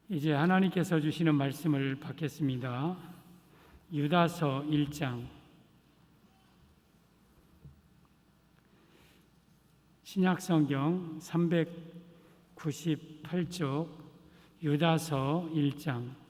이제 하나님께서 주시는 말씀을 받겠습니다. 유다서 1장. 신약성경 398쪽 유다서 1장.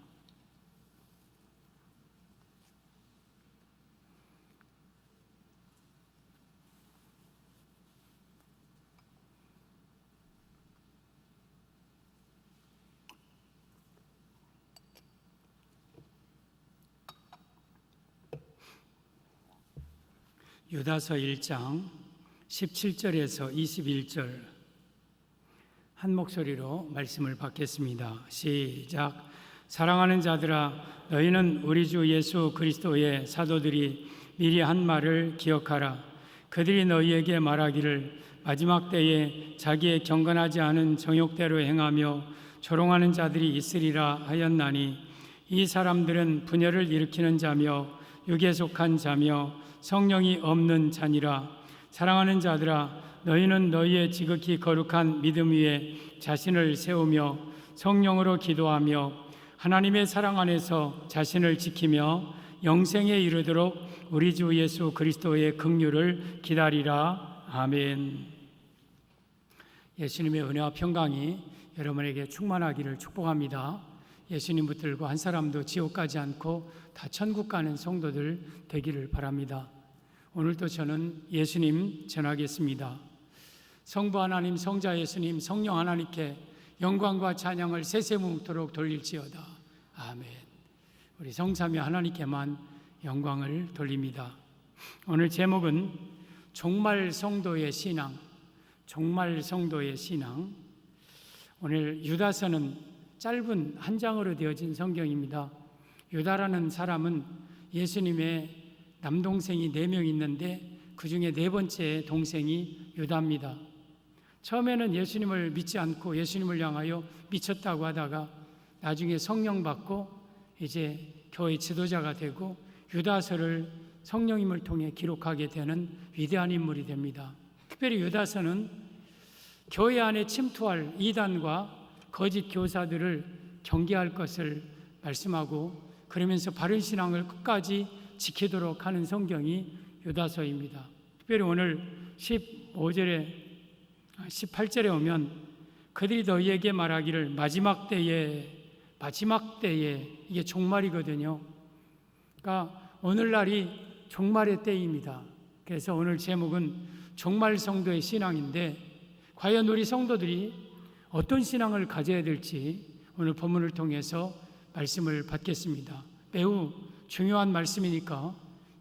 유다서 1장 17절에서 21절 한 목소리로 말씀을 받겠습니다. 시작. 사랑하는 자들아, 너희는 우리 주 예수 그리스도의 사도들이 미리 한 말을 기억하라. 그들이 너희에게 말하기를 마지막 때에 자기의 경건하지 않은 정욕대로 행하며 조롱하는 자들이 있으리라 하였나니, 이 사람들은 분열을 일으키는 자며 육에 속한 자며 성령이 없는 자니라. 사랑하는 자들아, 너희는 너희의 지극히 거룩한 믿음 위에 자신을 세우며 성령으로 기도하며 하나님의 사랑 안에서 자신을 지키며 영생에 이르도록 우리 주 예수 그리스도의 긍휼을 기다리라. 아멘. 예수님의 은혜와 평강이 여러분에게 충만하기를 축복합니다. 예수님 붙들고 한 사람도 지옥 가지 않고 다 천국 가는 성도들 되기를 바랍니다. 오늘도 저는 예수님 전하겠습니다. 성부 하나님, 성자 예수님, 성령 하나님께 영광과 찬양을 세세무토록 돌릴지어다. 아멘. 우리 성삼위 하나님께만 영광을 돌립니다. 오늘 제목은 종말 성도의 신앙. 종말 성도의 신앙. 오늘 유다서는 짧은 한 장으로 되어진 성경입니다. 유다라는 사람은 예수님의 남동생이 4명 있는데 그 중에 4번째 동생이 유다입니다. 처음에는 예수님을 믿지 않고 예수님을 향하여 미쳤다고 하다가 나중에 성령 받고 이제 교회 지도자가 되고 유다서를 성령님을 통해 기록하게 되는 위대한 인물이 됩니다. 특별히 유다서는 교회 안에 침투할 이단과 거짓 교사들을 경계할 것을 말씀하고, 그러면서 바른 신앙을 끝까지 지키도록 하는 성경이 유다서입니다. 특별히 오늘 18절에 오면 그들이 너희에게 말하기를 마지막 때에, 이게 종말이거든요. 그러니까 오늘날이 종말의 때입니다. 그래서 오늘 제목은 종말 성도의 신앙인데, 과연 우리 성도들이 어떤 신앙을 가져야 될지 오늘 본문을 통해서 말씀을 받겠습니다. 매우 중요한 말씀이니까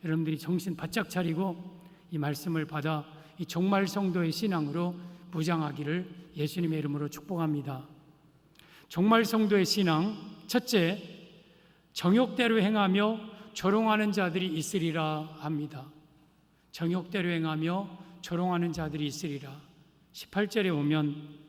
여러분들이 정신 바짝 차리고 이 말씀을 받아 이 종말 성도의 신앙으로 무장하기를 예수님의 이름으로 축복합니다. 종말 성도의 신앙, 첫째, 정욕대로 행하며 조롱하는 자들이 있으리라 합니다. 정욕대로 행하며 조롱하는 자들이 있으리라. 18절에 오면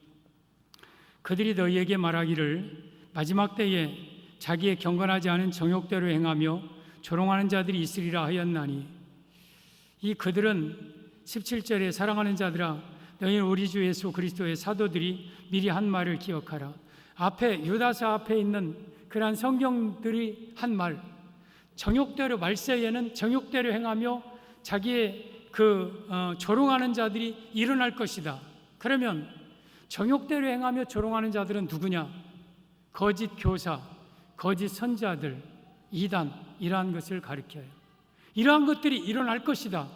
그들이 너희에게 말하기를 마지막 때에 자기의 경건하지 않은 정욕대로 행하며 조롱하는 자들이 있으리라 하였나니, 이 그들은 17절에 사랑하는 자들아, 너희는 우리 주 예수 그리스도의 사도들이 미리 한 말을 기억하라. 앞에 유다서 앞에 있는 그러한 성경들이 한 말, 정욕대로, 말세에는 정욕대로 행하며 자기의 조롱하는 자들이 일어날 것이다. 그러면 정욕대로 행하며 조롱하는 자들은 누구냐? 거짓 교사, 거짓 선자들, 이단, 이러한 것을 가리켜요. 이러한 것들이 일어날 것이다.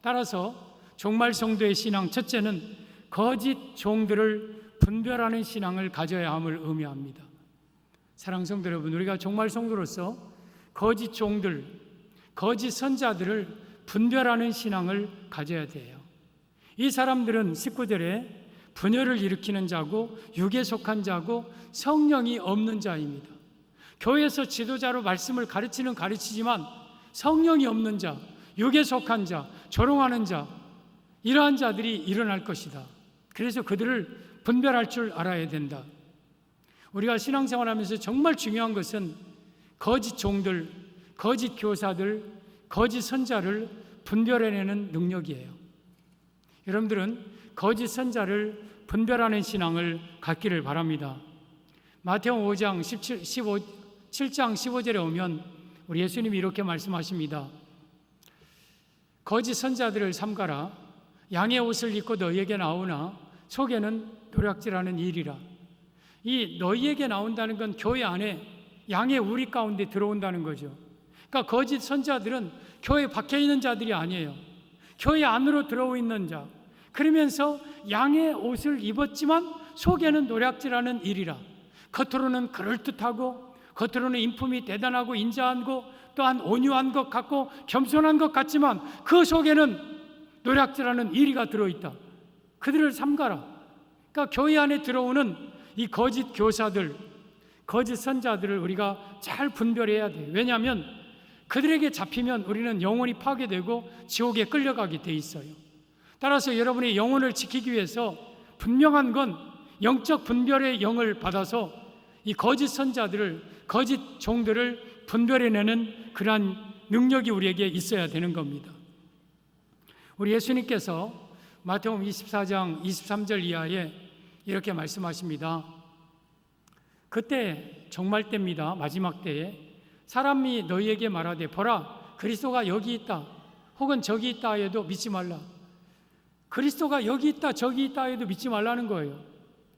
따라서 종말 성도의 신앙, 첫째는 거짓 종들을 분별하는 신앙을 가져야 함을 의미합니다. 사랑하는 성도 여러분, 우리가 종말 성도로서 거짓 종들, 거짓 선자들을 분별하는 신앙을 가져야 돼요. 이 사람들은 19절에 분열을 일으키는 자고 육에 속한 자고 성령이 없는 자입니다. 교회에서 지도자로 말씀을 가르치지만 성령이 없는 자, 육에 속한 자, 조롱하는 자, 이러한 자들이 일어날 것이다. 그래서 그들을 분별할 줄 알아야 된다. 우리가 신앙생활하면서 정말 중요한 것은 거짓 종들, 거짓 교사들, 거짓 선자를 분별해내는 능력이에요. 여러분들은 거짓 선자를 분별하는 신앙을 갖기를 바랍니다. 마태복음 5장 7장 15절에 오면 우리 예수님이 이렇게 말씀하십니다. 거짓 선자들을 삼가라. 양의 옷을 입고 너희에게 나오나 속에는 노략질하는 일이라. 이 너희에게 나온다는 건 교회 안에 양의 우리 가운데 들어온다는 거죠. 그러니까 거짓 선자들은 교회 밖에 있는 자들이 아니에요. 교회 안으로 들어오 있는 자. 그러면서 양의 옷을 입었지만 속에는 노략질하는 일이라. 겉으로는 그럴듯하고 겉으로는 인품이 대단하고 인자하고 또한 온유한 것 같고 겸손한 것 같지만 그 속에는 노략질하는 이리가 들어있다. 그들을 삼가라. 그러니까 교회 안에 들어오는 이 거짓 교사들, 거짓 선자들을 우리가 잘 분별해야 돼요. 왜냐하면 그들에게 잡히면 우리는 영혼이 파괴되고 지옥에 끌려가게 돼 있어요. 따라서 여러분의 영혼을 지키기 위해서 분명한 건 영적 분별의 영을 받아서 이 거짓 선자들을, 거짓 종들을 분별해내는 그러한 능력이 우리에게 있어야 되는 겁니다. 우리 예수님께서 마태복음 24장 23절 이하에 이렇게 말씀하십니다. 그때 정말 때입니다. 마지막 때에 사람이 너희에게 말하되 보라 그리스도가 여기 있다 혹은 저기 있다 해도 믿지 말라. 그리스도가 여기 있다 저기 있다 해도 믿지 말라는 거예요.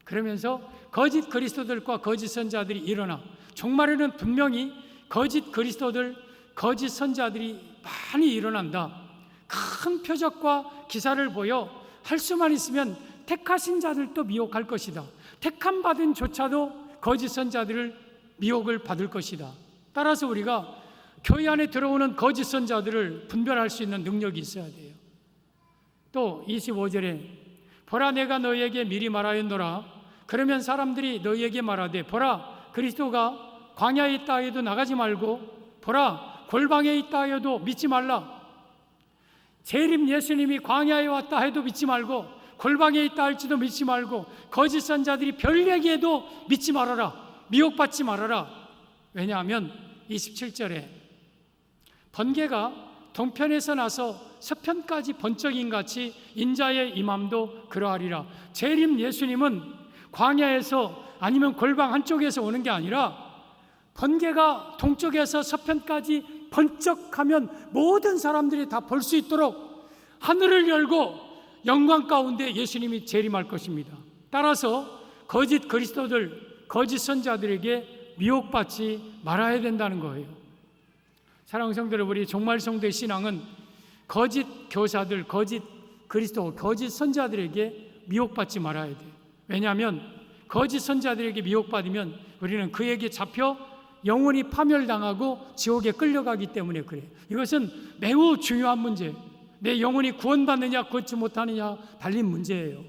그러면서 거짓 그리스도들과 거짓 선자들이 일어나 종말에는 분명히 거짓 그리스도들, 거짓 선자들이 많이 일어난다. 큰 표적과 기사를 보여 할 수만 있으면 택하신 자들도 미혹할 것이다. 택함 받은 조차도 거짓 선자들을 미혹을 받을 것이다. 따라서 우리가 교회 안에 들어오는 거짓 선자들을 분별할 수 있는 능력이 있어야 돼요. 또 25절에 보라 내가 너희에게 미리 말하였노라. 그러면 사람들이 너희에게 말하되 보라 그리스도가 광야에 있다 해도 나가지 말고 보라 골방에 있다 해도 믿지 말라. 재림 예수님이 광야에 왔다 해도 믿지 말고 골방에 있다 할지도 믿지 말고 거짓 선자들이 별 얘기해도 믿지 말아라. 미혹받지 말아라. 왜냐하면 27절에 번개가 동편에서 나서 서편까지 번쩍인같이 인자의 임함도 그러하리라. 재림 예수님은 광야에서 아니면 골방 한쪽에서 오는 게 아니라 번개가 동쪽에서 서편까지 번쩍하면 모든 사람들이 다 볼 수 있도록 하늘을 열고 영광 가운데 예수님이 재림할 것입니다. 따라서 거짓 그리스도들, 거짓 선자들에게 미혹받지 말아야 된다는 거예요. 사랑하는 성도 여러분, 우리 종말 성도의 신앙은 거짓 교사들, 거짓 그리스도, 거짓 선자들에게 미혹받지 말아야 돼요. 왜냐하면 거짓 선자들에게 미혹받으면 우리는 그에게 잡혀 영혼이 파멸당하고 지옥에 끌려가기 때문에 그래요. 이것은 매우 중요한 문제예요. 내 영혼이 구원받느냐 그렇지 못하느냐 달린 문제예요.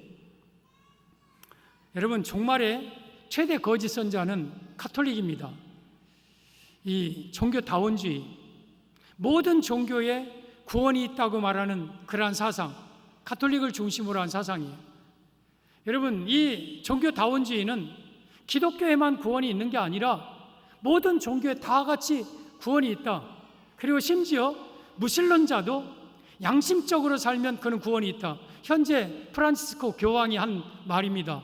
여러분, 종말의 최대 거짓 선자는 가톨릭입니다. 이 종교다원주의, 모든 종교에 구원이 있다고 말하는 그러한 사상, 가톨릭을 중심으로 한 사상이에요. 여러분, 이 종교다원주의는 기독교에만 구원이 있는 게 아니라 모든 종교에 다 같이 구원이 있다. 그리고 심지어 무신론자도 양심적으로 살면 그는 구원이 있다. 현재 프란치스코 교황이 한 말입니다.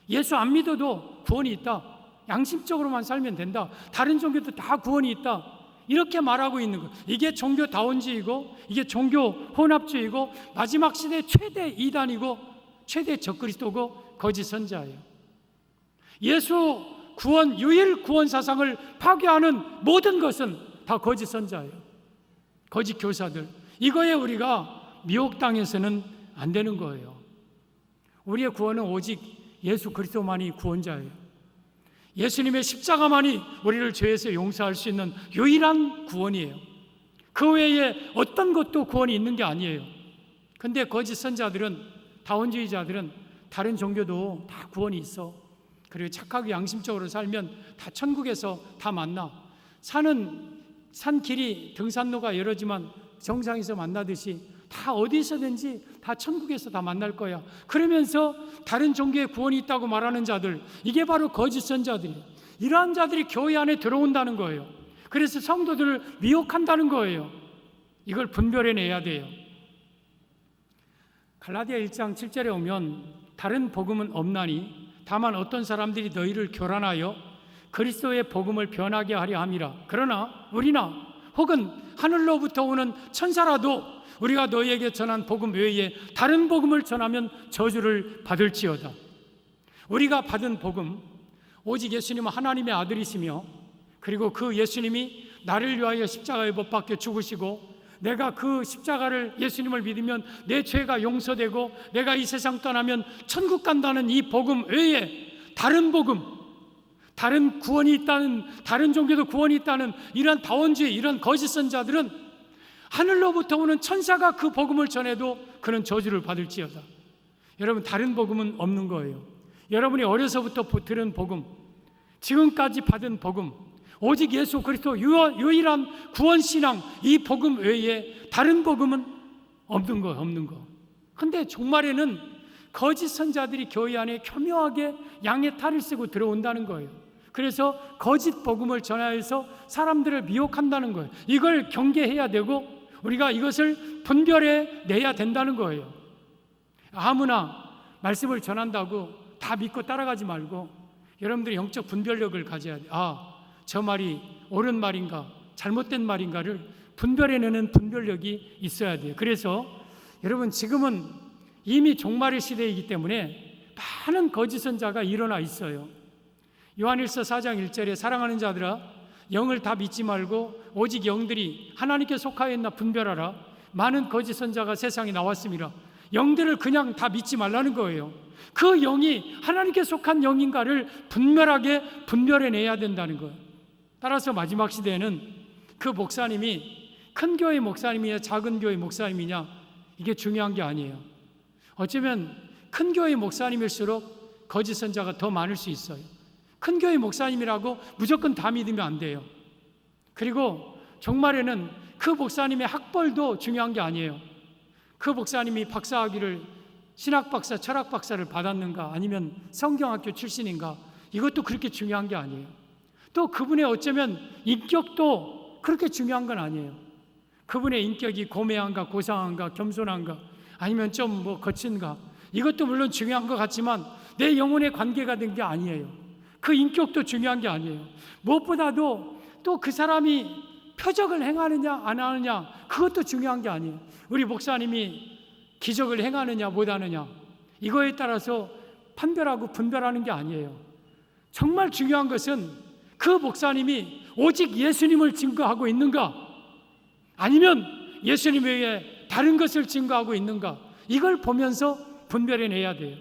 예수 안 믿어도 구원이 있다. 양심적으로만 살면 된다. 다른 종교도 다 구원이 있다. 이렇게 말하고 있는 거예요. 이게 종교다원주의고 이게 종교 혼합주의고 마지막 시대 최대 이단이고 최대 적그리스도고 거짓 선자예요. 예수 구원, 유일 구원 사상을 파괴하는 모든 것은 다 거짓 선자예요. 거짓 교사들. 이거에 우리가 미혹당해서는 안 되는 거예요. 우리의 구원은 오직 예수 그리스도만이 구원자예요. 예수님의 십자가만이 우리를 죄에서 용서할 수 있는 유일한 구원이에요. 그 외에 어떤 것도 구원이 있는 게 아니에요. 근데 거짓 선자들은, 다원주의자들은 다른 종교도 다 구원이 있어. 그리고 착하게 양심적으로 살면 다 천국에서 다 만나. 산 길이 등산로가 여러지만 정상에서 만나듯이 다 어디서든지 다 천국에서 다 만날 거야. 그러면서 다른 종교에 구원이 있다고 말하는 자들, 이게 바로 거짓 선자들이에요. 이러한 자들이 교회 안에 들어온다는 거예요. 그래서 성도들을 미혹한다는 거예요. 이걸 분별해내야 돼요. 갈라디아 1장 7절에 오면 다른 복음은 없나니 다만 어떤 사람들이 너희를 교란하여 그리스도의 복음을 변하게 하려 함이라. 그러나 우리나 혹은 하늘로부터 오는 천사라도 우리가 너희에게 전한 복음 외에 다른 복음을 전하면 저주를 받을지어다. 우리가 받은 복음, 오직 예수님은 하나님의 아들이시며, 그리고 그 예수님이 나를 위하여 십자가에 못 박혀 죽으시고, 내가 그 십자가를, 예수님을 믿으면 내 죄가 용서되고 내가 이 세상 떠나면 천국 간다는 이 복음 외에 다른 복음, 다른 구원이 있다는, 다른 종교도 구원이 있다는 이런 다원주의, 이런 거짓 선자들은 하늘로부터 오는 천사가 그 복음을 전해도 그는 저주를 받을지어다. 여러분, 다른 복음은 없는 거예요. 여러분이 어려서부터 들은 복음, 지금까지 받은 복음, 오직 예수 그리스도 유일한 구원신앙, 이 복음 외에 다른 복음은 없는 거. 근데 종말에는 거짓 선자들이 교회 안에 교묘하게 양의 탈을 쓰고 들어온다는 거예요. 그래서 거짓 복음을 전하여서 사람들을 미혹한다는 거예요. 이걸 경계해야 되고 우리가 이것을 분별해 내야 된다는 거예요. 아무나 말씀을 전한다고 다 믿고 따라가지 말고 여러분들이 영적 분별력을 가져야 돼요. 저 말이 옳은 말인가 잘못된 말인가를 분별해내는 분별력이 있어야 돼요. 그래서 여러분, 지금은 이미 종말의 시대이기 때문에 많은 거짓 선자가 일어나 있어요. 요한일서 4장 1절에 사랑하는 자들아, 영을 다 믿지 말고 오직 영들이 하나님께 속하여 있나 분별하라. 많은 거짓 선자가 세상에 나왔습니다. 영들을 그냥 다 믿지 말라는 거예요. 그 영이 하나님께 속한 영인가를 분명하게 분별해내야 된다는 거예요. 따라서 마지막 시대에는 그 목사님이 큰 교회 목사님이냐 작은 교회 목사님이냐 이게 중요한 게 아니에요. 어쩌면 큰 교회 목사님일수록 거짓 선자가 더 많을 수 있어요. 큰 교회 목사님이라고 무조건 다 믿으면 안 돼요. 그리고 종말에는 그 목사님의 학벌도 중요한 게 아니에요. 그 목사님이 박사학위를, 신학박사, 철학박사를 받았는가, 아니면 성경학교 출신인가, 이것도 그렇게 중요한 게 아니에요. 또 그분의 어쩌면 인격도 그렇게 중요한 건 아니에요. 그분의 인격이 고매한가, 고상한가, 겸손한가, 아니면 좀 거친가, 이것도 물론 중요한 것 같지만 내 영혼의 관계가 된 게 아니에요. 그 인격도 중요한 게 아니에요. 무엇보다도 또 그 사람이 표적을 행하느냐 안 하느냐, 그것도 중요한 게 아니에요. 우리 목사님이 기적을 행하느냐 못하느냐, 이거에 따라서 판별하고 분별하는 게 아니에요. 정말 중요한 것은 그 목사님이 오직 예수님을 증거하고 있는가, 아니면 예수님 외에 다른 것을 증거하고 있는가, 이걸 보면서 분별해내야 돼요.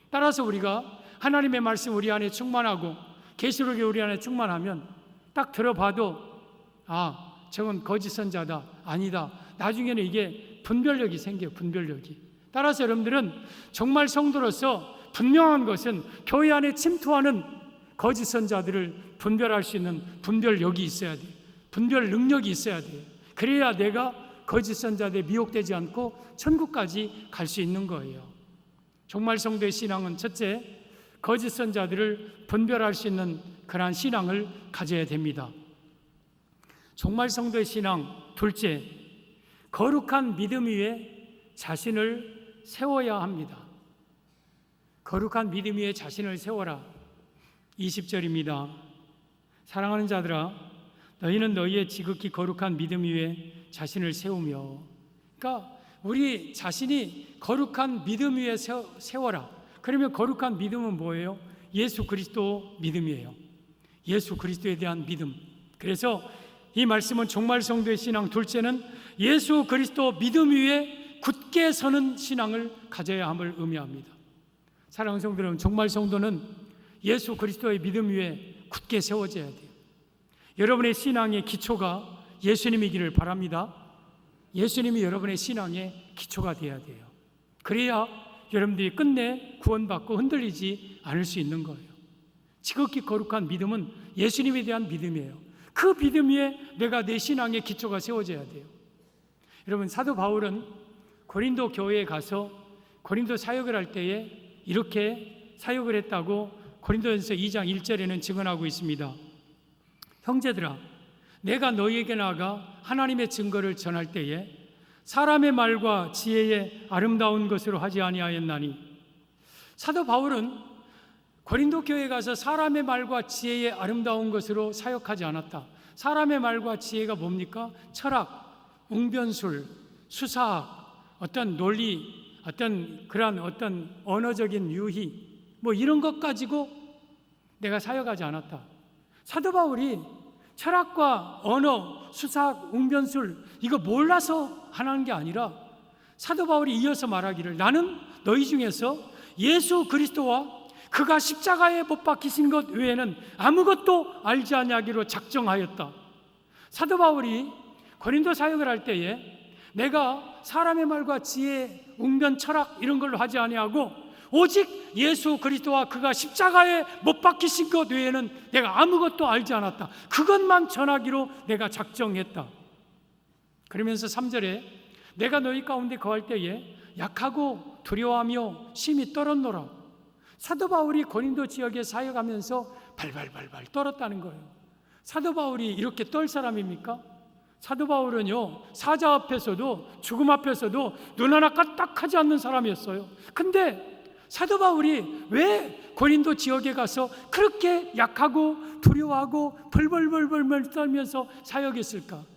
따라서 우리가 하나님의 말씀 우리 안에 충만하고 계시록이 우리 안에 충만하면 딱 들어봐도 저건 거짓 선자다, 아니다, 나중에는 이게 분별력이 생겨요. 분별력이. 따라서 여러분들은 정말 성도로서 분명한 것은 교회 안에 침투하는 거짓 선자들을 분별할 수 있는 분별력이 있어야 돼요. 분별 능력이 있어야 돼요. 그래야 내가 거짓 선자들에 미혹되지 않고 천국까지 갈 수 있는 거예요. 정말 성도의 신앙은 첫째, 거짓 선자들을 분별할 수 있는 그러한 신앙을 가져야 됩니다. 정말 성도의 신앙 둘째, 거룩한 믿음 위에 자신을 세워야 합니다. 거룩한 믿음 위에 자신을 세워라. 20절입니다. 사랑하는 자들아, 너희는 너희의 지극히 거룩한 믿음 위에 자신을 세우며, 그러니까 우리 자신이 거룩한 믿음 위에 세워라. 그러면 거룩한 믿음은 뭐예요? 예수 그리스도 믿음이에요. 예수 그리스도에 대한 믿음. 그래서 이 말씀은 정말 성도의 신앙 둘째는 예수 그리스도 믿음 위에 굳게 서는 신앙을 가져야 함을 의미합니다. 사랑하는 성도 여러분, 정말 성도는 예수 그리스도의 믿음 위에 굳게 세워져야 돼요. 여러분의 신앙의 기초가 예수님이기를 바랍니다. 예수님이 여러분의 신앙의 기초가 되어야 돼요. 그래야 여러분들이 끝내 구원받고 흔들리지 않을 수 있는 거예요. 지극히 거룩한 믿음은 예수님에 대한 믿음이에요. 그 믿음 위에 내가 내 신앙의 기초가 세워져야 돼요. 여러분, 사도 바울은 고린도 교회에 가서 고린도 사역을 할 때에 이렇게 사역을 했다고 고린도전서 2장 1절에는 증언하고 있습니다. 형제들아, 내가 너희에게 나아가 하나님의 증거를 전할 때에 사람의 말과 지혜의 아름다운 것으로 하지 아니하였나니. 사도 바울은 고린도 교회에 가서 사람의 말과 지혜의 아름다운 것으로 사역하지 않았다. 사람의 말과 지혜가 뭡니까? 철학, 웅변술, 수사학, 어떤 논리, 어떤 그러한 어떤 언어적인 유희, 뭐 이런 것 가지고 내가 사역하지 않았다. 사도 바울이 철학과 언어, 수사학, 웅변술 이거 몰라서 하는 게 아니라 사도 바울이 이어서 말하기를 나는 너희 중에서 예수 그리스도와 그가 십자가에 못 박히신 것 외에는 아무것도 알지 아니하기로 작정하였다. 사도 바울이 고린도 사역을 할 때에 내가 사람의 말과 지혜, 웅변, 철학 이런 걸로 하지 아니하고 오직 예수 그리스도와 그가 십자가에 못 박히신 것 외에는 내가 아무것도 알지 않았다. 그것만 전하기로 내가 작정했다. 그러면서 3절에 내가 너희 가운데 거할 때에 약하고 두려워하며 심히 떨었노라. 사도 바울이 고린도 지역에 사역하면서 발발발발 떨었다는 거예요. 사도 바울이 이렇게 떨 사람입니까? 사도 바울은요, 사자 앞에서도 죽음 앞에서도 눈 하나 까딱하지 않는 사람이었어요. 근데 사도 바울이 왜 고린도 지역에 가서 그렇게 약하고 두려워하고 벌벌벌벌 떨면서 사역했을까?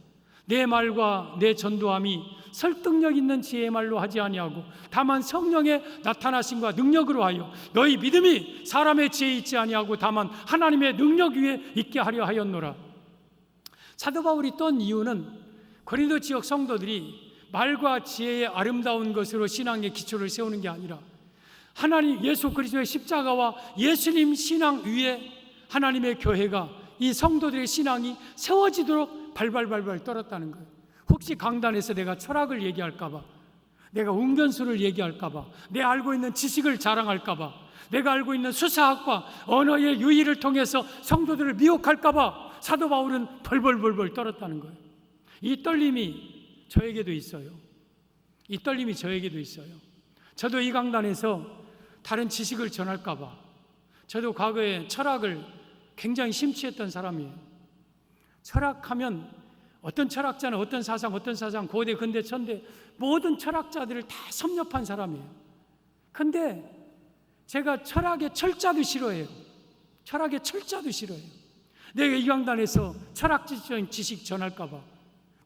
내 말과 내 전도함이 설득력 있는 지혜의 말로 하지 아니하고 다만 성령의 나타나심과 능력으로 하여 너희 믿음이 사람의 지혜에 있지 아니하고 다만 하나님의 능력 위에 있게 하려 하였노라. 사도 바울이 떤 이유는 고린도 지역 성도들이 말과 지혜의 아름다운 것으로 신앙의 기초를 세우는 게 아니라 하나님 예수 그리스도의 십자가와 예수님 신앙 위에 하나님의 교회가 이 성도들의 신앙이 세워지도록 발발발발 떨었다는 거예요. 혹시 강단에서 내가 철학을 얘기할까 봐, 내가 웅변술을 얘기할까 봐, 내가 알고 있는 지식을 자랑할까 봐, 내가 알고 있는 수사학과 언어의 유희를 통해서 성도들을 미혹할까 봐 사도 바울은 벌벌벌벌 떨었다는 거예요. 이 떨림이 저에게도 있어요. 이 떨림이 저에게도 있어요. 저도 이 강단에서 다른 지식을 전할까 봐, 저도 과거에 철학을 굉장히 심취했던 사람이에요. 철학하면 어떤 철학자는 어떤 사상, 고대, 근대, 천대 모든 철학자들을 다 섭렵한 사람이에요. 근데 제가 철학의 철자도 싫어해요. 철학의 철자도 싫어해요. 내가 이 강단에서 철학적인 지식 전할까 봐,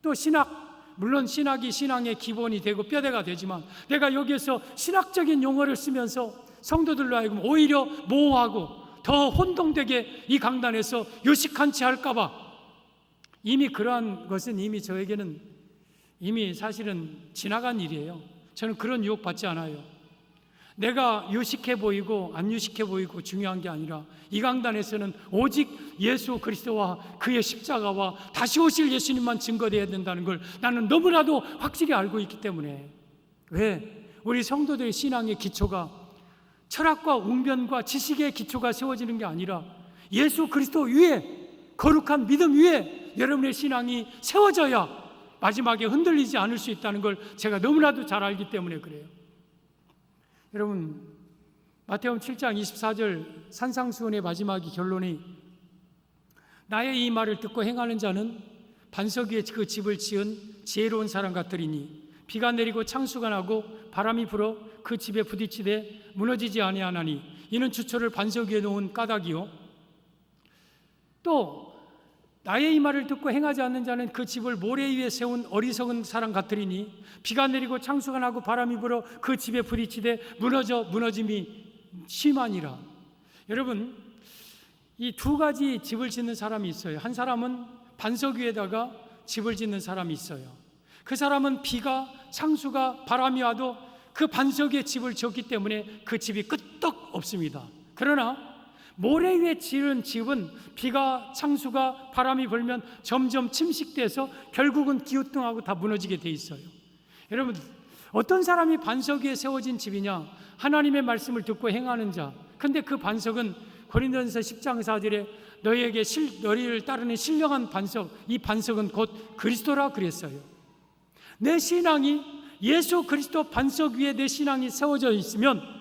또 신학, 물론 신학이 신앙의 기본이 되고 뼈대가 되지만 내가 여기에서 신학적인 용어를 쓰면서 성도들로 하여금 오히려 모호하고 더 혼동되게 이 강단에서 요식한 채 할까 봐, 이미 그러한 것은 이미 저에게는 이미 사실은 지나간 일이에요. 저는 그런 유혹 받지 않아요. 내가 유식해 보이고 안 유식해 보이고 중요한 게 아니라 이 강단에서는 오직 예수 그리스도와 그의 십자가와 다시 오실 예수님만 증거되어야 된다는 걸 나는 너무나도 확실히 알고 있기 때문에, 왜? 우리 성도들의 신앙의 기초가 철학과 웅변과 지식의 기초가 세워지는 게 아니라 예수 그리스도 위에, 거룩한 믿음 위에 여러분의 신앙이 세워져야 마지막에 흔들리지 않을 수 있다는 걸 제가 너무나도 잘 알기 때문에 그래요. 여러분, 마태복음 7장 24절 산상수훈의 마지막이 결론이 나의 이 말을 듣고 행하는 자는 반석 위에 그 집을 지은 지혜로운 사람 같으리니 비가 내리고 창수가 나고 바람이 불어 그 집에 부딪히되 무너지지 아니하나니 이는 주초를 반석 위에 놓은 까닭이요. 또 나의 이 말을 듣고 행하지 않는 자는 그 집을 모래 위에 세운 어리석은 사람 같으리니 비가 내리고 창수가 나고 바람이 불어 그 집에 부딪히되 무너짐이 심하니라. 여러분, 이 두 가지 집을 짓는 사람이 있어요. 한 사람은 반석 위에다가 집을 짓는 사람이 있어요. 그 사람은 비가 창수가 바람이 와도 그 반석 위에 집을 지었기 때문에 그 집이 끄떡 없습니다. 그러나 모래 위에 지은 집은 비가 창수가 바람이 불면 점점 침식돼서 결국은 기우뚱하고 다 무너지게 돼 있어요. 여러분, 어떤 사람이 반석 위에 세워진 집이냐? 하나님의 말씀을 듣고 행하는 자. 근데 그 반석은 고린도전서 10장 4절에 너희를 따르는 신령한 반석, 이 반석은 곧 그리스도라 그랬어요. 내 신앙이 예수 그리스도 반석 위에 내 신앙이 세워져 있으면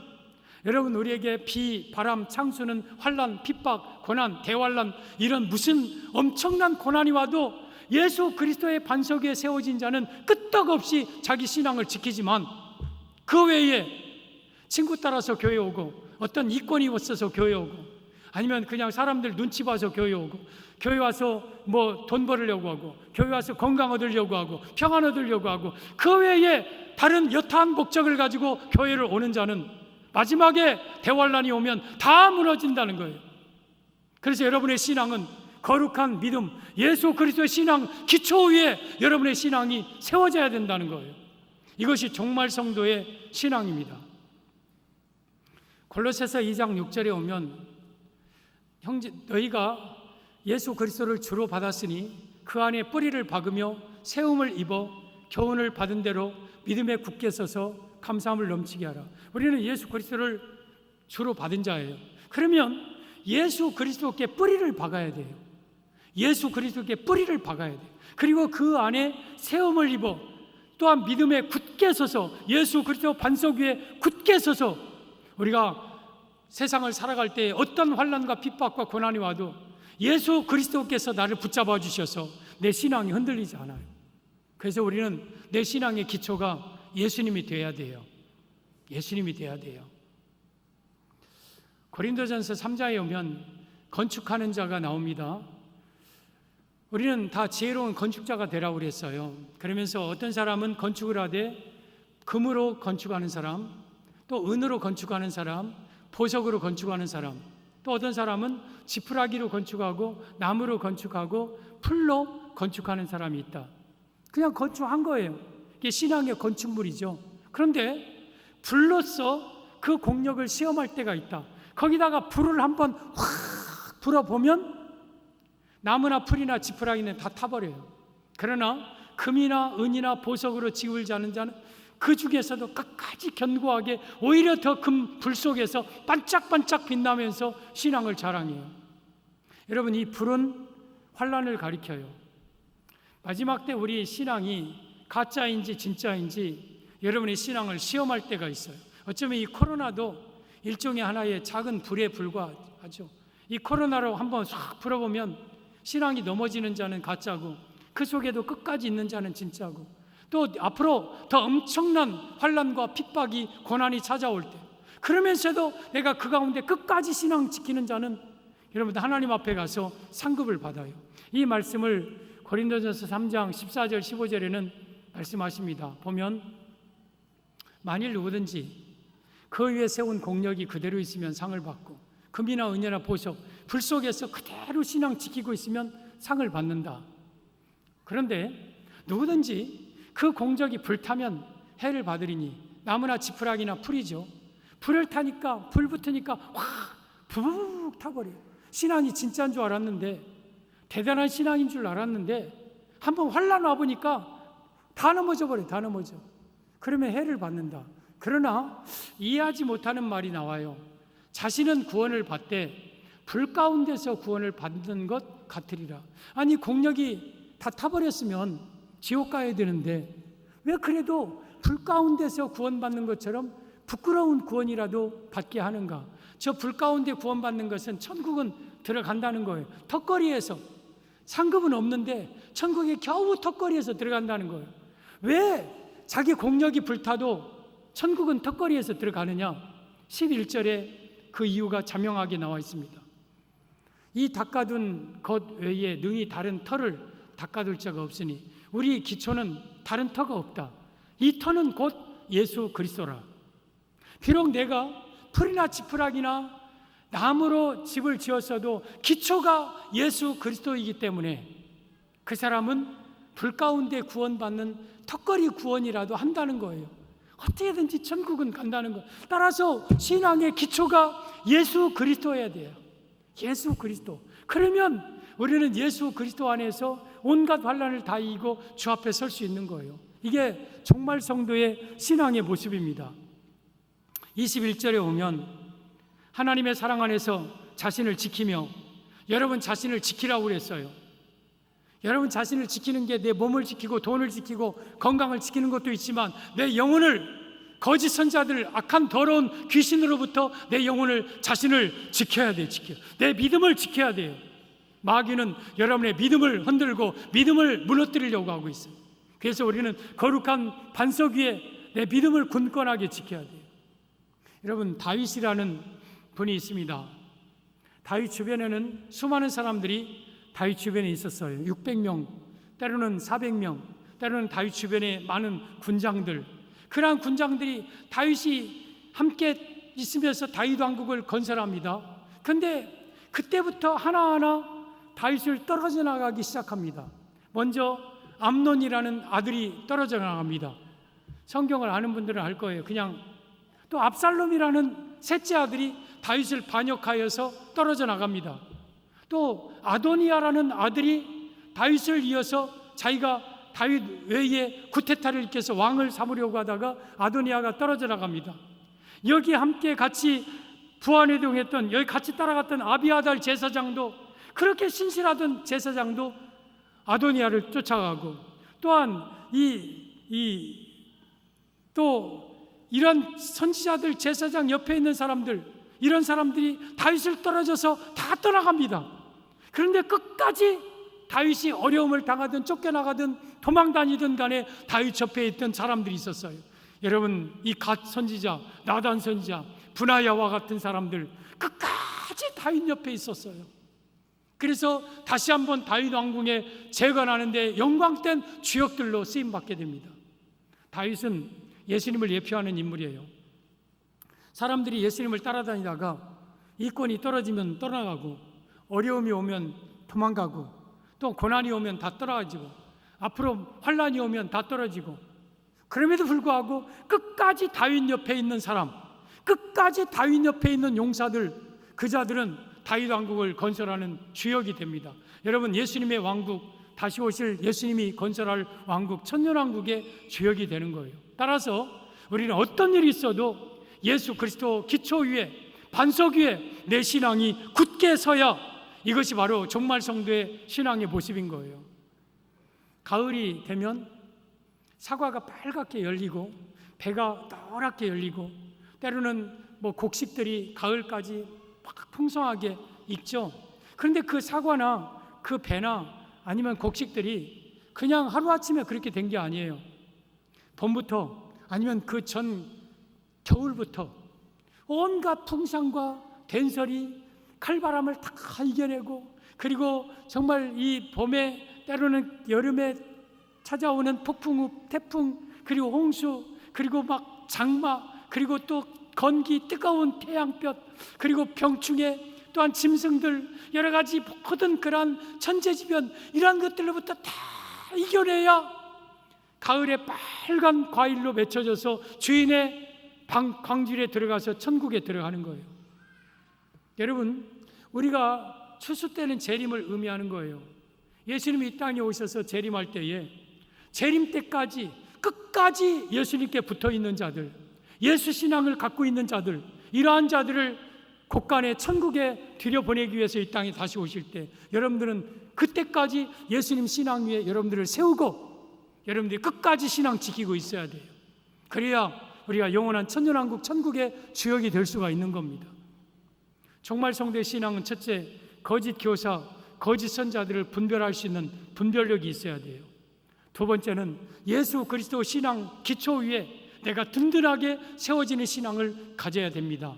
여러분, 우리에게 비, 바람, 창수는 환난, 핍박, 고난, 대환난 이런 무슨 엄청난 고난이 와도 예수 그리스도의 반석 위에 세워진 자는 끄떡없이 자기 신앙을 지키지만 그 외에 친구 따라서 교회 오고 어떤 이권이 있어서 교회 오고, 아니면 그냥 사람들 눈치 봐서 교회 오고, 교회 와서 뭐 돈 벌으려고 하고, 교회 와서 건강 얻으려고 하고, 평안 얻으려고 하고, 그 외에 다른 여타한 목적을 가지고 교회를 오는 자는 마지막에 대환란이 오면 다 무너진다는 거예요. 그래서 여러분의 신앙은 거룩한 믿음, 예수 그리스도의 신앙 기초 위에 여러분의 신앙이 세워져야 된다는 거예요. 이것이 종말 성도의 신앙입니다. 골로새서 2장 6절에 오면, 형제 너희가 예수 그리스도를 주로 받았으니 그 안에 뿌리를 박으며 세움을 입어 교훈을 받은 대로 믿음에 굳게 서서 감사함을 넘치게 하라. 우리는 예수 그리스도를 주로 받은 자예요. 그러면 예수 그리스도께 뿌리를 박아야 돼요. 예수 그리스도께 뿌리를 박아야 돼요. 그리고 그 안에 세움을 입어 또한 믿음에 굳게 서서, 예수 그리스도 반석 위에 굳게 서서, 우리가 세상을 살아갈 때 어떤 환난과 핍박과 고난이 와도 예수 그리스도께서 나를 붙잡아 주셔서 내 신앙이 흔들리지 않아요. 그래서 우리는 내 신앙의 기초가 예수님이 되어야 돼요. 예수님이 되어야 돼요. 고린도전서 3장에 오면 건축하는 자가 나옵니다. 우리는 다 지혜로운 건축자가 되라고 그랬어요. 그러면서 어떤 사람은 건축을 하되 금으로 건축하는 사람, 또 은으로 건축하는 사람, 보석으로 건축하는 사람, 또 어떤 사람은 지푸라기로 건축하고 나무로 건축하고 풀로 건축하는 사람이 있다. 그냥 건축한 거예요. 이게 신앙의 건축물이죠. 그런데 불로써 그 공력을 시험할 때가 있다. 거기다가 불을 한번 확 불어보면 나무나 풀이나 지푸라기는 다 타버려요. 그러나 금이나 은이나 보석으로 지우지 않은 자는 그 중에서도 끝까지 견고하게 오히려 더 큰 불 속에서 반짝반짝 빛나면서 신앙을 자랑해요. 여러분, 이 불은 환난을 가리켜요. 마지막 때 우리 신앙이 가짜인지 진짜인지 여러분의 신앙을 시험할 때가 있어요. 어쩌면 이 코로나도 일종의 하나의 작은 불에 불과하죠. 이 코로나로 한번 싹 불어보면 신앙이 넘어지는 자는 가짜고, 그 속에도 끝까지 있는 자는 진짜고, 또 앞으로 더 엄청난 환난과 핍박이 고난이 찾아올 때, 그러면서도 내가 그 가운데 끝까지 신앙 지키는 자는 여러분 하나님 앞에 가서 상급을 받아요. 이 말씀을 고린도전서 3장 14절 15절에는 말씀하십니다. 보면 만일 누구든지 그 위에 세운 공력이 그대로 있으면 상을 받고, 금이나 은이나 보석, 불 속에서 그대로 신앙 지키고 있으면 상을 받는다. 그런데 누구든지 그 공적이 불타면 해를 받으리니, 나무나 지푸라기나 풀이죠. 불을 타니까, 불 붙으니까 확 부북 타버려요. 신앙이 진짜인 줄 알았는데, 대단한 신앙인 줄 알았는데 한번 환난 와보니까 다 넘어져 버려요. 다 넘어져. 그러면 해를 받는다. 그러나 이해하지 못하는 말이 나와요. 자신은 구원을 받되 불 가운데서 구원을 받는 것 같으리라. 아니, 공력이 다 타버렸으면 지옥 가야 되는데 왜 그래도 불 가운데서 구원받는 것처럼 부끄러운 구원이라도 받게 하는가? 저 불 가운데 구원받는 것은 천국은 들어간다는 거예요. 턱걸이에서, 상급은 없는데 천국에 겨우 턱걸이에서 들어간다는 거예요. 왜 자기 공력이 불타도 천국은 턱걸이에서 들어가느냐? 11절에 그 이유가 자명하게 나와 있습니다. 이 닦아둔 것 외에 능히 다른 터를 닦아둘 자가 없으니 우리 기초는 다른 터가 없다. 이 터는 곧 예수 그리스도라. 비록 내가 풀이나 지푸라기나 나무로 집을 지었어도 기초가 예수 그리스도이기 때문에 그 사람은 불 가운데 구원받는 턱걸이 구원이라도 한다는 거예요. 어떻게든지 천국은 간다는 거. 따라서 신앙의 기초가 예수 그리스도여야 돼요. 예수 그리스도. 그러면 우리는 예수 그리스도 안에서 온갖 환난을 다 이기고 주 앞에 설 수 있는 거예요. 이게 정말 성도의 신앙의 모습입니다. 21절에 오면 하나님의 사랑 안에서 자신을 지키며, 여러분 자신을 지키라고 그랬어요. 여러분 자신을 지키는 게 내 몸을 지키고 돈을 지키고 건강을 지키는 것도 있지만 내 영혼을, 거짓 선자들, 악한 더러운 귀신으로부터 내 영혼을, 자신을 지켜야 돼. 내 믿음을 지켜야 돼요. 마귀는 여러분의 믿음을 흔들고 믿음을 무너뜨리려고 하고 있어요. 그래서 우리는 거룩한 반석 위에 내 믿음을 굳건하게 지켜야 돼요. 여러분, 다윗이라는 분이 있습니다. 다윗 주변에는 수많은 사람들이 다윗 주변에 있었어요. 600명, 때로는 400명, 때로는 다윗 주변에 많은 군장들. 그러한 군장들이 다윗이 함께 있으면서 다윗 왕국을 건설합니다. 그런데 그때부터 하나하나 다윗을 떨어져 나가기 시작합니다. 먼저 암논이라는 아들이 떨어져 나갑니다. 성경을 아는 분들은 알 거예요. 그냥 또 압살롬이라는 셋째 아들이 다윗을 반역하여서 떨어져 나갑니다. 또 아도니아라는 아들이 다윗을 이어서 자기가 다윗 외에 구테타를 일으켜서 왕을 삼으려고 하다가 아도니아가 떨어져 나갑니다. 여기 함께 같이 부안회동했던, 여기 같이 따라갔던 아비아달 제사장도, 그렇게 신실하던 제사장도 아도니아를 쫓아가고, 또한 또 이런 선지자들, 제사장 옆에 있는 사람들, 이런 사람들이 다윗을 떨어져서 다 떠나갑니다. 그런데 끝까지 다윗이 어려움을 당하든 쫓겨나가든 도망다니든 간에 다윗 옆에 있던 사람들이 있었어요. 여러분, 이 갓 선지자, 나단 선지자, 브나야와 같은 사람들 끝까지 다윗 옆에 있었어요. 그래서 다시 한번 다윗 왕궁에 재건하는데 영광된 주역들로 쓰임받게 됩니다. 다윗은 예수님을 예표하는 인물이에요. 사람들이 예수님을 따라다니다가 이권이 떨어지면 떠나가고, 어려움이 오면 도망가고, 또 고난이 오면 다 떨어지고, 앞으로 환난이 오면 다 떨어지고, 그럼에도 불구하고 끝까지 다윗 옆에 있는 사람, 끝까지 다윗 옆에 있는 용사들, 그 자들은 다윗 왕국을 건설하는 주역이 됩니다. 여러분, 예수님의 왕국, 다시 오실 예수님이 건설할 왕국, 천년왕국의 주역이 되는 거예요. 따라서 우리는 어떤 일이 있어도 예수 그리스도 기초 위에, 반석 위에 내 신앙이 굳게 서야, 이것이 바로 종말 성도의 신앙의 모습인 거예요. 가을이 되면 사과가 빨갛게 열리고 배가 노랗게 열리고, 때로는 곡식들이 가을까지 막 풍성하게 익죠. 그런데 그 사과나 그 배나 아니면 곡식들이 그냥 하루아침에 그렇게 된 게 아니에요. 봄부터, 아니면 그 전 겨울부터 온갖 풍상과 된설이 칼바람을 다 이겨내고, 그리고 정말 이 봄에, 때로는 여름에 찾아오는 폭풍우, 태풍, 그리고 홍수, 그리고 막 장마, 그리고 또 건기, 뜨거운 태양볕, 그리고 병충해, 또한 짐승들, 여러 가지 모든 그러한 천재지변, 이러한 것들로부터 다 이겨내야 가을에 빨간 과일로 맺혀져서 주인의 광질에 들어가서 천국에 들어가는 거예요. 여러분, 우리가 추수 때는 재림을 의미하는 거예요. 예수님이 이 땅에 오셔서 재림할 때에, 재림 때까지 끝까지 예수님께 붙어 있는 자들, 예수 신앙을 갖고 있는 자들, 이러한 자들을 곳간에 천국에 들여보내기 위해서 이 땅에 다시 오실 때, 여러분들은 그때까지 예수님 신앙 위에 여러분들을 세우고, 여러분들이 끝까지 신앙 지키고 있어야 돼요. 그래야 우리가 영원한 천년왕국, 천국의 주역이 될 수가 있는 겁니다. 정말 성도의 신앙은 첫째, 거짓 교사, 거짓 선자들을 분별할 수 있는 분별력이 있어야 돼요. 두 번째는 예수 그리스도 신앙 기초 위에 내가 든든하게 세워지는 신앙을 가져야 됩니다.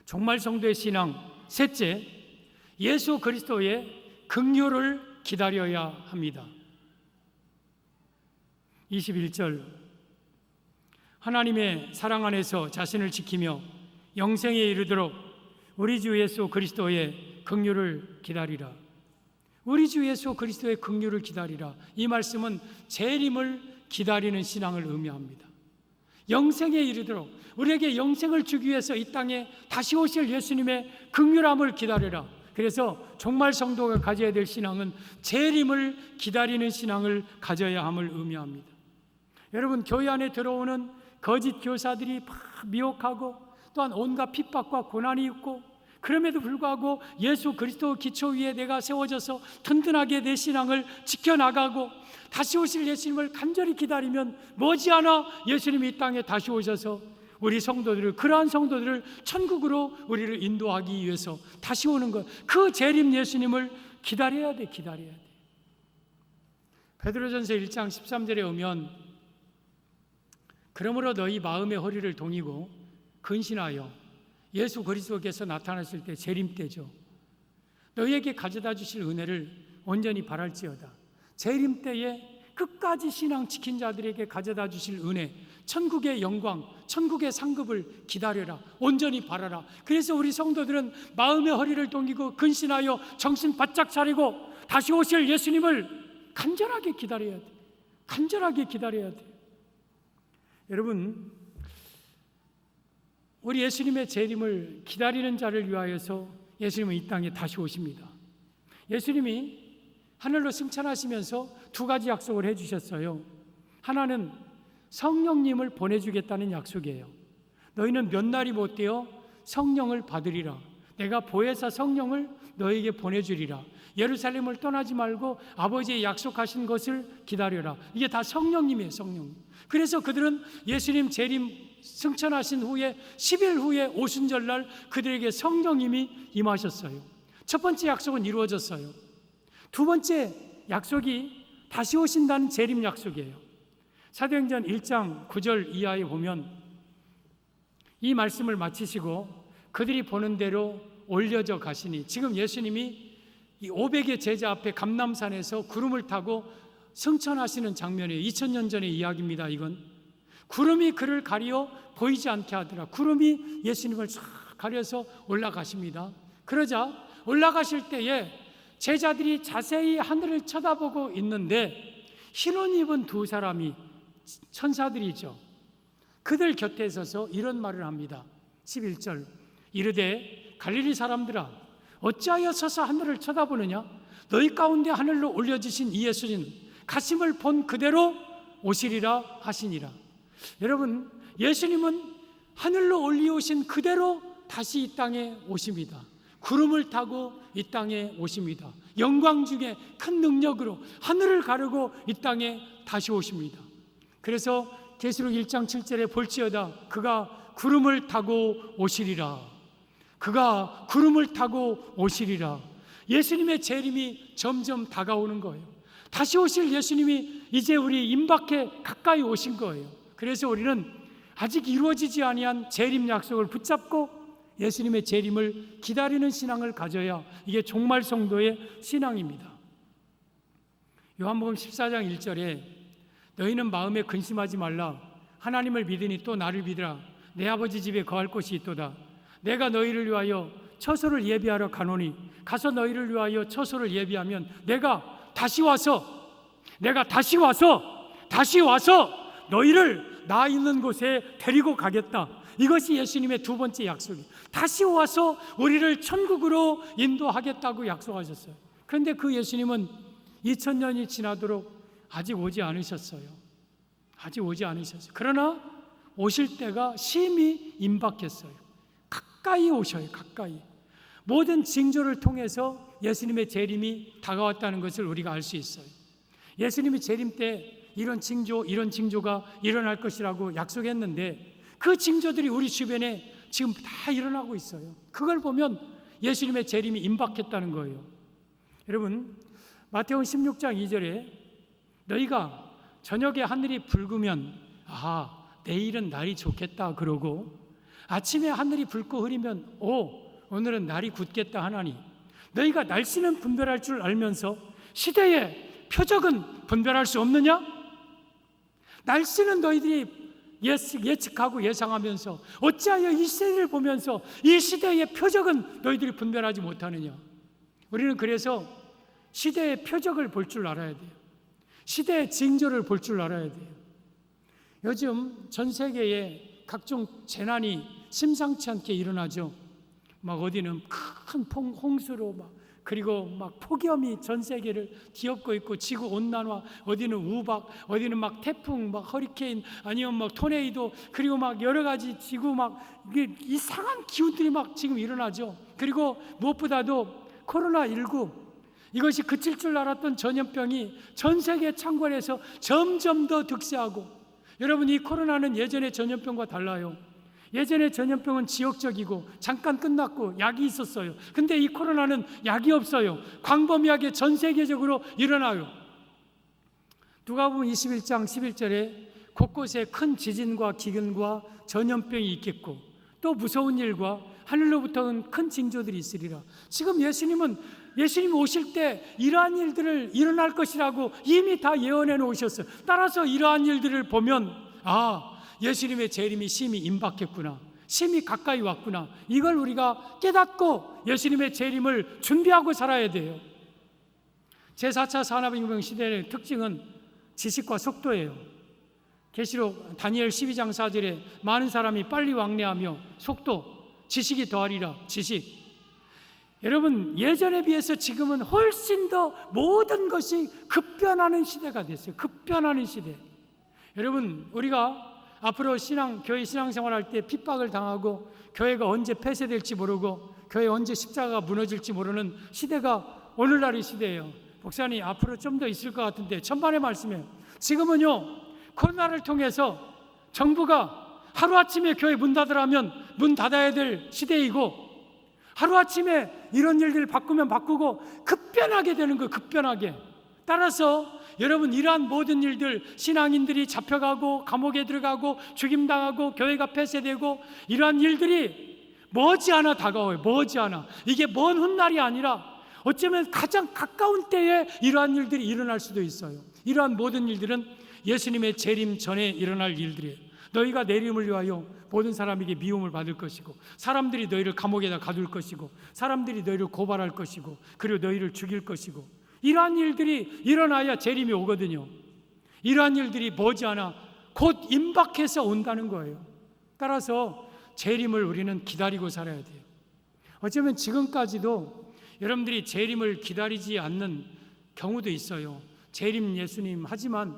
정말 성도의 신앙, 셋째, 예수 그리스도의 긍휼을 기다려야 합니다. 21절, 하나님의 사랑 안에서 자신을 지키며 영생에 이르도록 우리 주 예수 그리스도의 긍휼을 기다리라. 우리 주 예수 그리스도의 긍휼을 기다리라. 이 말씀은 재림을 기다리는 신앙을 의미합니다. 영생에 이르도록, 우리에게 영생을 주기 위해서 이 땅에 다시 오실 예수님의 긍휼함을 기다려라. 그래서 정말 성도가 가져야 될 신앙은 재림을 기다리는 신앙을 가져야 함을 의미합니다. 여러분, 교회 안에 들어오는 거짓 교사들이 막 미혹하고, 또한 온갖 핍박과 고난이 있고, 그럼에도 불구하고 예수 그리스도 기초 위에 내가 세워져서 든든하게 내 신앙을 지켜나가고 다시 오실 예수님을 간절히 기다리면 머지않아 예수님이 이 땅에 다시 오셔서 우리 성도들을, 그러한 성도들을 천국으로 우리를 인도하기 위해서 다시 오는 것, 그 재림 예수님을 기다려야 돼. 베드로전서 1장 13절에 오면, 그러므로 너희 마음의 허리를 동이고 근신하여 예수 그리스도께서 나타나실 때 재림 때죠. 너희에게 가져다 주실 은혜를 온전히 바랄지어다. 재림 때에 끝까지 신앙 지킨 자들에게 가져다 주실 은혜, 천국의 영광, 천국의 상급을 기다려라. 온전히 바라라. 그래서 우리 성도들은 마음의 허리를 동이고 근신하여 정신 바짝 차리고 다시 오실 예수님을 간절하게 기다려야 돼. 간절하게 기다려야 돼. 여러분, 우리 예수님의 재림을 기다리는 자를 위하여서 예수님은 이 땅에 다시 오십니다. 예수님이 하늘로 승천하시면서 두 가지 약속을 해주셨어요. 하나는 성령님을 보내주겠다는 약속이에요. 너희는 몇 날이 못 되어 성령을 받으리라. 내가 보혜사 성령을 너에게 보내주리라. 예루살렘을 떠나지 말고 아버지의 약속하신 것을 기다려라. 이게 다 성령님이에요. 성령. 그래서 그들은 예수님 재림 승천하신 후에 10일 후에 오순절날 그들에게 성령님이 임하셨어요. 첫 번째 약속은 이루어졌어요. 두 번째 약속이 다시 오신다는 재림 약속이에요. 사도행전 1장 9절 이하에 보면 이 말씀을 마치시고 그들이 보는 대로 올려져 가시니, 지금 예수님이 이 500의 제자 앞에 감람산에서 구름을 타고 승천하시는 장면이에요. 2000년 전의 이야기입니다. 이건 구름이 그를 가리어 보이지 않게 하더라. 구름이 예수님을 쫙 가려서 올라가십니다. 그러자 올라가실 때에 제자들이 자세히 하늘을 쳐다보고 있는데 흰옷 입은 두 사람이 천사들이죠. 그들 곁에 서서 이런 말을 합니다. 11절 이르되 갈릴리 사람들아 어찌하여 서서 하늘을 쳐다보느냐? 너희 가운데 하늘로 올려지신 이 예수님 가심을 본 그대로 오시리라 하시니라. 여러분, 예수님은 하늘로 올리오신 그대로 다시 이 땅에 오십니다. 구름을 타고 이 땅에 오십니다. 영광 중에 큰 능력으로 하늘을 가르고 이 땅에 다시 오십니다. 그래서 계시록 1장 7절에 볼지어다 그가 구름을 타고 오시리라. 그가 구름을 타고 오시리라. 예수님의 재림이 점점 다가오는 거예요. 다시 오실 예수님이 이제 우리 임박해 가까이 오신 거예요. 그래서 우리는 아직 이루어지지 아니한 재림 약속을 붙잡고 예수님의 재림을 기다리는 신앙을 가져야 이게 종말 성도의 신앙입니다. 요한복음 14장 1절에 너희는 마음에 근심하지 말라. 하나님을 믿으니 또 나를 믿으라. 내 아버지 집에 거할 곳이 있도다. 내가 너희를 위하여 처소를 예비하러 가노니 가서 너희를 위하여 처소를 예비하면 내가 다시 와서 너희를 나 있는 곳에 데리고 가겠다. 이것이 예수님의 두 번째 약속이에요. 다시 와서 우리를 천국으로 인도하겠다고 약속하셨어요. 그런데 그 예수님은 2000년이 지나도록 아직 오지 않으셨어요. 그러나 오실 때가 심히 임박했어요. 가까이 오셔요. 가까이. 모든 징조를 통해서 예수님의 재림이 다가왔다는 것을 우리가 알 수 있어요. 예수님이 재림 때 이런 징조가 일어날 것이라고 약속했는데 그 징조들이 우리 주변에 지금 다 일어나고 있어요. 그걸 보면 예수님의 재림이 임박했다는 거예요. 여러분, 마태복음 16장 2절에 너희가 저녁에 하늘이 붉으면 내일은 날이 좋겠다 그러고 아침에 하늘이 붉고 흐리면 오늘은 날이 굳겠다 하나니 너희가 날씨는 분별할 줄 알면서 시대의 표적은 분별할 수 없느냐? 날씨는 너희들이 예측하고 예상하면서 어찌하여 이 시대를 보면서 이 시대의 표적은 너희들이 분별하지 못하느냐? 우리는 그래서 시대의 표적을 볼 줄 알아야 돼요. 시대의 징조를 볼 줄 알아야 돼요. 요즘 전 세계에 각종 재난이 심상치 않게 일어나죠. 막 어디는 큰 홍수로 그리고 폭염이 전 세계를 뒤엎고 있고 지구 온난화, 어디는 우박, 어디는 태풍, 허리케인, 아니면 토네이도, 그리고 여러 가지 지구 이게 이상한 기운들이 지금 일어나죠. 그리고 무엇보다도 코로나19 이것이 그칠 줄 알았던 전염병이 전 세계 창궐해서 점점 더 득세하고, 여러분 이 코로나는 예전의 전염병과 달라요. 예전의 전염병은 지역적이고 잠깐 끝났고 약이 있었어요. 근데 이 코로나는 약이 없어요. 광범위하게 전 세계적으로 일어나요. 누가복음 21장 11절에 곳곳에 큰 지진과 기근과 전염병이 있겠고 또 무서운 일과 하늘로부터 큰 징조들이 있으리라. 지금 예수님 오실 때 이러한 일들을 일어날 것이라고 이미 다 예언해 놓으셨어요. 따라서 이러한 일들을 보면 예수님의 재림이 심히 임박했구나, 심히 가까이 왔구나, 이걸 우리가 깨닫고 예수님의 재림을 준비하고 살아야 돼요. 제4차 산업혁명 시대의 특징은 지식과 속도예요. 계시록 다니엘 12장 4절에 많은 사람이 빨리 왕래하며 속도, 지식이 더하리라. 지식. 여러분, 예전에 비해서 지금은 훨씬 더 모든 것이 급변하는 시대가 됐어요. 급변하는 시대. 여러분, 우리가 앞으로 교회 신앙생활할 때 핍박을 당하고 교회가 언제 폐쇄될지 모르고 교회 언제 십자가가 무너질지 모르는 시대가 오늘날의 시대예요. 목사님, 앞으로 좀 더 있을 것 같은데 천반의 말씀이에요. 지금은요, 코로나를 통해서 정부가 하루아침에 교회 문 닫으라면 문 닫아야 될 시대이고, 하루아침에 이런 일들을 바꾸면 바꾸고 급변하게 되는 거예요. 급변하게. 따라서 여러분, 이러한 모든 일들, 신앙인들이 잡혀가고 감옥에 들어가고 죽임당하고 교회가 폐쇄되고 이러한 일들이 머지않아 다가와요. 머지않아. 이게 먼 훗날이 아니라 어쩌면 가장 가까운 때에 이러한 일들이 일어날 수도 있어요. 이러한 모든 일들은 예수님의 재림 전에 일어날 일들이에요. 너희가 내 이름을 위하여 모든 사람에게 미움을 받을 것이고, 사람들이 너희를 감옥에다 가둘 것이고, 사람들이 너희를 고발할 것이고, 그리고 너희를 죽일 것이고, 이러한 일들이 일어나야 재림이 오거든요. 이러한 일들이 머지않아 곧 임박해서 온다는 거예요. 따라서 재림을 우리는 기다리고 살아야 돼요. 어쩌면 지금까지도 여러분들이 재림을 기다리지 않는 경우도 있어요. 재림 예수님 하지만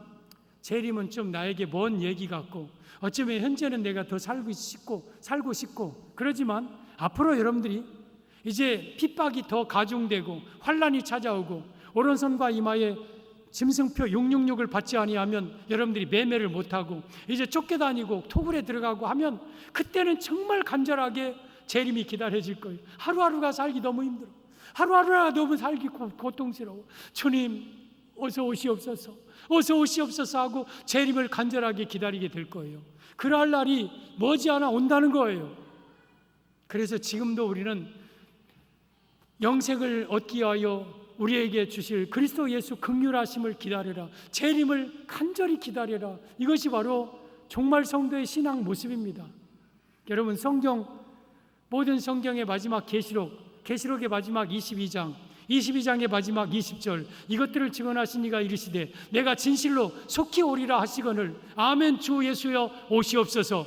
재림은 좀 나에게 먼 얘기 같고, 어쩌면 현재는 내가 더 살고 싶고 그러지만 앞으로 여러분들이 이제 핍박이 더 가중되고 환란이 찾아오고 오른손과 이마에 짐승표 666을 받지 아니하면 여러분들이 매매를 못하고 이제 쫓겨다니고 토굴에 들어가고 하면, 그때는 정말 간절하게 재림이 기다려질 거예요. 하루하루가 살기 너무 힘들어. 하루하루가 너무 살기 고통스러워. 주님, 어서 오시옵소서, 어서 오시옵소서 하고 재림을 간절하게 기다리게 될 거예요. 그럴 날이 머지않아 온다는 거예요. 그래서 지금도 우리는 영생을 얻기 위하여 우리에게 주실 그리스도 예수 긍휼하심을 기다려라. 재림을 간절히 기다려라. 이것이 바로 종말 성도의 신앙 모습입니다. 여러분, 모든 성경의 마지막 계시록의 마지막 22장의 마지막 20절, 이것들을 증언하신 이가 이르시되 내가 진실로 속히 오리라 하시거늘 아멘. 주 예수여 오시옵소서.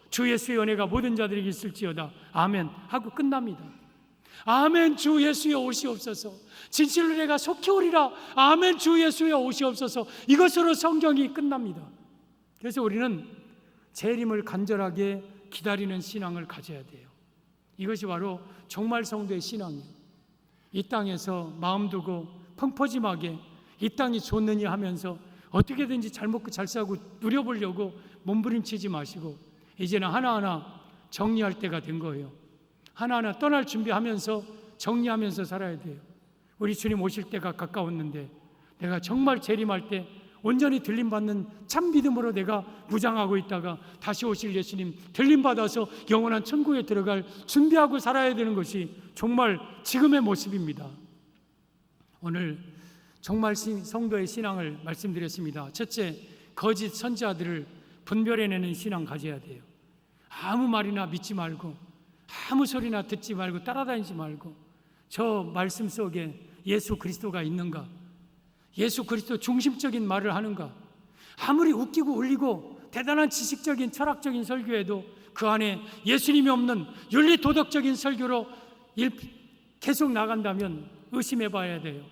주 예수의 은혜가 모든 자들에게 있을지어다. 아멘 하고 끝납니다. 아멘. 주 예수여 오시옵소서. 진실로 내가 속히 오리라. 아멘. 주 예수여 오시옵소서. 이것으로 성경이 끝납니다. 그래서 우리는 재림을 간절하게 기다리는 신앙을 가져야 돼요. 이것이 바로 종말 성도의 신앙이에요. 이 땅에서 마음 두고 펑퍼짐하게 이 땅이 좋느니 하면서 어떻게든지 잘 먹고 잘 싸고 누려보려고 몸부림치지 마시고, 이제는 하나하나 정리할 때가 된 거예요. 하나하나 떠날 준비하면서 정리하면서 살아야 돼요. 우리 주님 오실 때가 가까웠는데 내가 정말 재림할 때 온전히 들림받는 참 믿음으로 내가 무장하고 있다가 다시 오실 예수님 들림받아서 영원한 천국에 들어갈 준비하고 살아야 되는 것이 정말 지금의 모습입니다. 오늘 정말 성도의 신앙을 말씀드렸습니다. 첫째, 거짓 선지자들을 분별해내는 신앙 가져야 돼요. 아무 말이나 믿지 말고 아무 소리나 듣지 말고 따라다니지 말고 저 말씀 속에 예수 그리스도가 있는가, 예수 그리스도 중심적인 말을 하는가. 아무리 웃기고 울리고 대단한 지식적인 철학적인 설교에도 그 안에 예수님이 없는 윤리 도덕적인 설교로 계속 나간다면 의심해 봐야 돼요.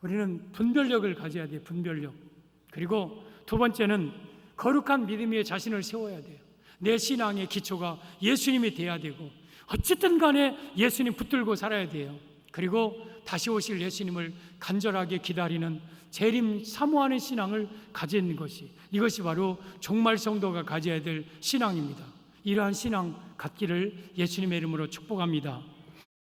우리는 분별력을 가져야 돼요. 분별력. 그리고 두 번째는 거룩한 믿음 위에 자신을 세워야 돼요. 내 신앙의 기초가 예수님이 돼야 되고 어쨌든 간에 예수님 붙들고 살아야 돼요. 그리고 다시 오실 예수님을 간절하게 기다리는 재림 사모하는 신앙을 가지는 것이, 이것이 바로 종말 성도가 가져야 될 신앙입니다. 이러한 신앙 갖기를 예수님의 이름으로 축복합니다.